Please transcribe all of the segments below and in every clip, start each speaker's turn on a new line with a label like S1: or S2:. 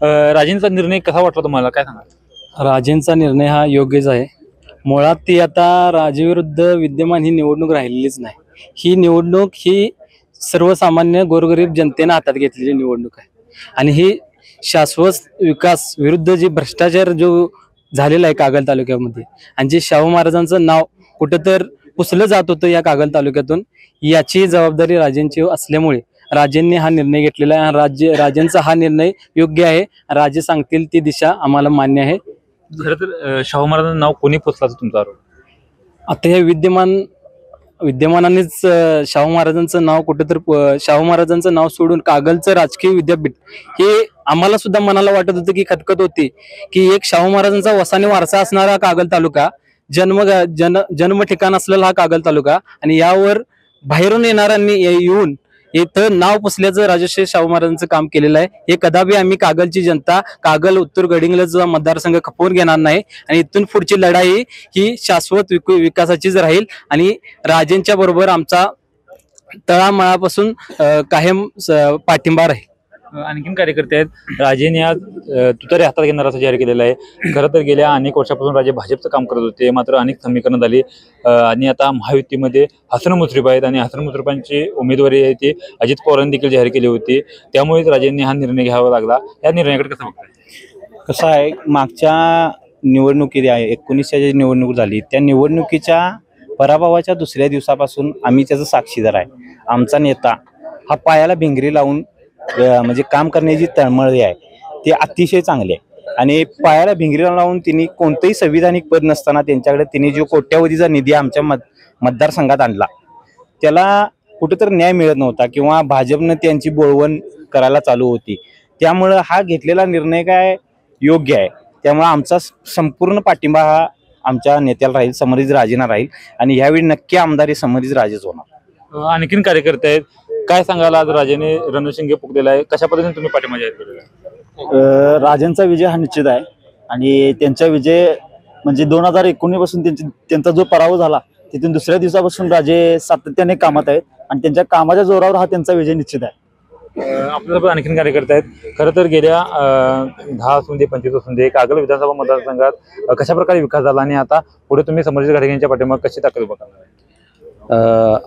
S1: राजेंचा निर्णय कसा वाटला तुम्हाला, काय सांगा?
S2: राजेंचा निर्णय हा योग्यच आहे. मुळात ती आता राजेविरुद्ध विद्यमान ही निवडणूक राहिलेलीच नाही. ही निवडणूक ही सर्वसामान्य गोरगरीब जनतेने हातात घेतलेली निवडणूक आहे आणि ही शाश्वत विकास विरुद्ध जी भ्रष्टाचार जो झालेला आहे कागल तालुक्यामध्ये आणि जे शाहू महाराजांचं नाव कुठं तर पुसलं जात होतं या कागल तालुक्यातून, याची जबाबदारी राजेंची असल्यामुळे राजेंनी हा निर्णय घेतलेला आहे. राजेंचा हा निर्णय योग्य आहे. राजे सांगतील ती दिशा आम्हाला मान्य आहे.
S1: खरं तर शाहू महाराजांचं नाव कोणी पुसलं तुमचा आरोप?
S2: आता हे विद्यमानानेच शाहू महाराजांचं नाव कुठेतरी शाहू महाराजांचं नाव सोडून कागलचं राजकीय विद्यापीठ हे आम्हाला सुद्धा मनाला वाटत होतं की खतखत होती की एक शाहू महाराजांचा वसाने वारसा असणारा कागल तालुका, जन्म ठिकाण असलेला हा कागल तालुका आणि यावर बाहेरून येणाऱ्यांनी येऊन इथं नाव पुसल्याचं राजश्री शाहू महाराजांचं काम केलेलं आहे. हे कदापि आम्ही कागलची जनता, कागल उत्तर गडिंग्लजचा मतदारसंघ खपवून घेणार नाही आणि इथून पुढची लढाई ही शाश्वत विकासाचीच राहील आणि राजेंच्या बरोबर आमचा तळामळापासून कायम पाठिंबा राहील.
S1: आणखीन कार्यकर्ते आहेत. राजेने आज तुतारी हातात घेणार असं जाहीर केलेलं आहे. खरं तर गेल्या अनेक वर्षापासून राजे भाजपचं काम करत होते, मात्र अनेक समीकरणं झाली आणि आता महायुतीमध्ये हसन मुश्रीफ आहेत आणि हसन मुश्रीफांची उमेदवारी आहे ती अजित पवारांनी देखील जाहीर केली होती. त्यामुळेच राजेंनी हा निर्णय घ्यावा लागला. या निर्णयाकडे कसं बघताय?
S3: कसं आहे, मागच्या निवडणुकीत आहे 1900 निवडणूक झाली, त्या निवडणुकीच्या पराभवाच्या दुसऱ्या दिवसापासून आम्ही त्याचा साक्षीदार आहे. आमचा नेता हा पायाला भिंगरी लावून म्हणजे काम करण्याची तळमळी आहे ते अतिशय चांगले आहे आणि पायाला भिंगरीला लावून त्यांनी कोणतंही संविधानिक पद नसताना त्यांच्याकडे त्यांनी जो कोट्यावधीचा निधी आमच्या मतदारसंघात आणला त्याला कुठेतरी न्याय मिळत नव्हता किंवा भाजपनं त्यांची बोळवण करायला चालू होती. त्यामुळं हा घेतलेला निर्णय काय योग्य आहे. त्यामुळे आमचा संपूर्ण पाठिंबा हा आमच्या नेत्याला राहील, समरीज राजेंना राहील आणि यावेळी नक्की आमदारी समरीज राजेच होणार.
S1: आणखीन कार्यकर्ते आहेत. काय सांगाल, आज राजेने रणशिंगे फुकलेला आहे, कशा पद्धतीने तुम्ही पाठिंबा जाहीर केलेला आहे?
S4: राजेंचा विजय हा निश्चित आहे आणि त्यांचा विजय म्हणजे 2019 पासून त्यांचा जो पराभव झाला तिथून दुसऱ्या दिवसापासून राजे सातत्याने कामात आहेत आणि त्यांच्या कामाच्या जोरावर हा त्यांचा विजय निश्चित आहे.
S1: आपल्यासोबत आणखीन कार्यकर्ते आहेत. खरं तर गेल्या 10 असून दे 25 असून दे कागल विधानसभा मतदारसंघात कशा प्रकारे विकास झाला आणि आता पुढे तुम्ही समर्जित घाटगेंच्या पाठिंबा कशी ताकद उभा करणार?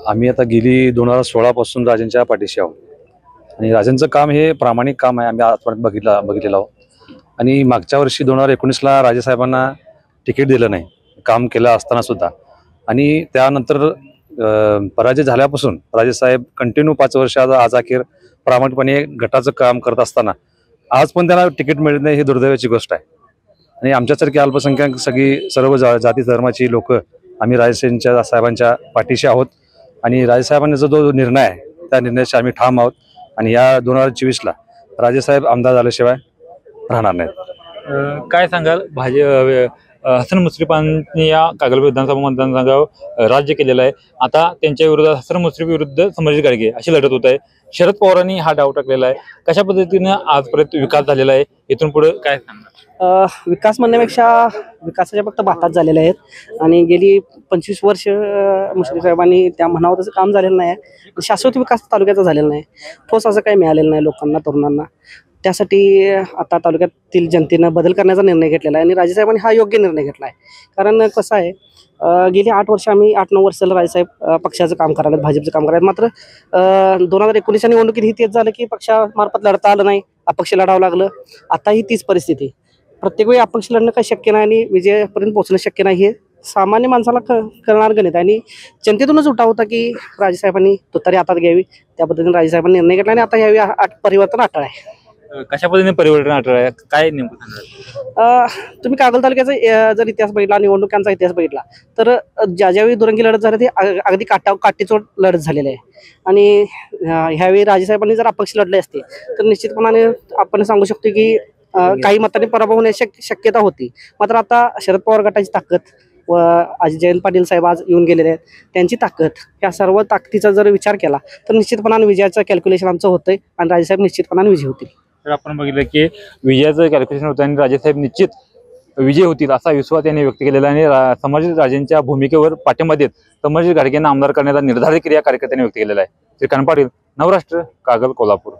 S5: आम्ही आता गेली 2016 पासून राजेंच्या पाठीशी आहोत आणि राजेंचं काम हे प्रामाणिक काम आहे. आम्ही आजपर्यंत बघितलेलं आहोत आणि मागच्या वर्षी 2019ला राजेसाहेबांना तिकीट दिलं नाही, काम केलं असताना सुद्धा, आणि त्यानंतर पराजय झाल्यापासून राजेसाहेब कंटिन्यू 5 वर्ष आज अखेर प्रामाणिकपणे गटाचं काम करत असताना आज पण त्यांना तिकीट मिळत नाही, ही दुर्दैवाची गोष्ट आहे. आणि आमच्यासारखी अल्पसंख्याक सर्व जाती धर्माची लोक आम्ही राजेसाहेबांच्या साहेबांच्या पाठीशी आहोत आणि राजेसाहेबांचा जो निर्णय आहे त्या निर्णयाशी आम्ही ठाम आहोत आणि या 2024ला राजेसाहेब आमदार झाल्याशिवाय राहणार नाहीत.
S1: काय सांगाल, हसन मुश्रीफांनी या कागल विधानसभा मतदारसंघावर राज्य केलेलं आहे. आता त्यांच्या विरोधात हसन मुश्रीफ विरुद्ध समर्जित घाटगे अशी लढत होत आहे. शरद पवारांनी हा डाव टाकलेला आहे. कशा पद्धतीने आजपर्यंत विकास झालेला आहे, इथून पुढे काय सांगणार?
S6: विकास म्हणण्यापेक्षा विकासाच्या फक्त बातात झालेल्या आहेत आणि गेली 25 वर्ष मुश्रीफ साहेबांनी त्या म्हणावं तसं काम झालेलं नाही आहे. शाश्वत विकास तालुक्याचा झालेला नाही, ठोस असं काही मिळालेलं नाही लोकांना, तरुणांना. त्यासाठी आता तालुक्यातील जनतेनं बदल करण्याचा निर्णय घेतलेला आहे आणि राजेसाहेबांनी हा योग्य निर्णय घेतला आहे. कारण कसं आहे, गेली 8 वर्ष आम्ही 8-9 वर्षाला राजेसाहेब पक्षाचं काम करायला, भाजपचं काम करायला, मात्र 2019च्या निवडणुकीत ही तेच झालं की पक्षामार्फत लढता आलं नाही, अपक्ष लढावं लागलं. आता ही तीच परिस्थिती. प्रत्येक वेळी अपक्ष लढणं काही शक्य नाही आणि विजयापर्यंत पोहोचणं शक्य नाही हे सामान्य माणसाला करणार गणित आणि जनतेतूनच उठाव होता की राजेसाहेबांनी तुतारी हातात घ्यावी. त्या पद्धतीने राजेसाहेबांनी निर्णय घेतला आणि आता यावेळी परिवर्तन अटळ आहे.
S1: कशा पद्धतीने परिवर्तन अटळ आहे, काय नेमकं?
S6: तुम्ही कागल तालुक्याचा जर इतिहास बघितला, निवडणुकांचा इतिहास बघितला तर ज्यावेळी दुरंगी लढत झाली ती अगदी काटेचोट लढत झालेली आहे आणि ह्यावेळी राजेसाहेबांनी जर अपक्ष लढले असते तर निश्चितपणाने आपण सांगू शकतो की काही मतांनी पराभव होण्याची शक्यता होती. मात्र आता शरद पवार गटाची ताकद व आज जयंत पाटील साहेब आज येऊन गेलेले आहेत, त्यांची ताकद, या सर्व ताकदीचा जर विचार केला तर निश्चितपणाने विजयाचं कॅल्क्युलेशन आमचं होतंय आणि राजेसाहेब निश्चितपणाने विजयी होतील.
S1: तर आपण बघितलं की विजयाचं कॅल्क्युलेशन होतं आणि राजेसाहेब निश्चित विजय होतील असा विश्वास त्यांनी व्यक्त केलेला आणि संभाजी राजेंच्या भूमिकेवर पाठिंबा देत संभाजी घाटगेंना आमदार करण्याचा निर्धारित क्रिया कार्यकर्त्यांनी व्यक्त केलेला आहे. श्रीकांत पाटील, नवराष्ट्र, कागल, कोल्हापूर.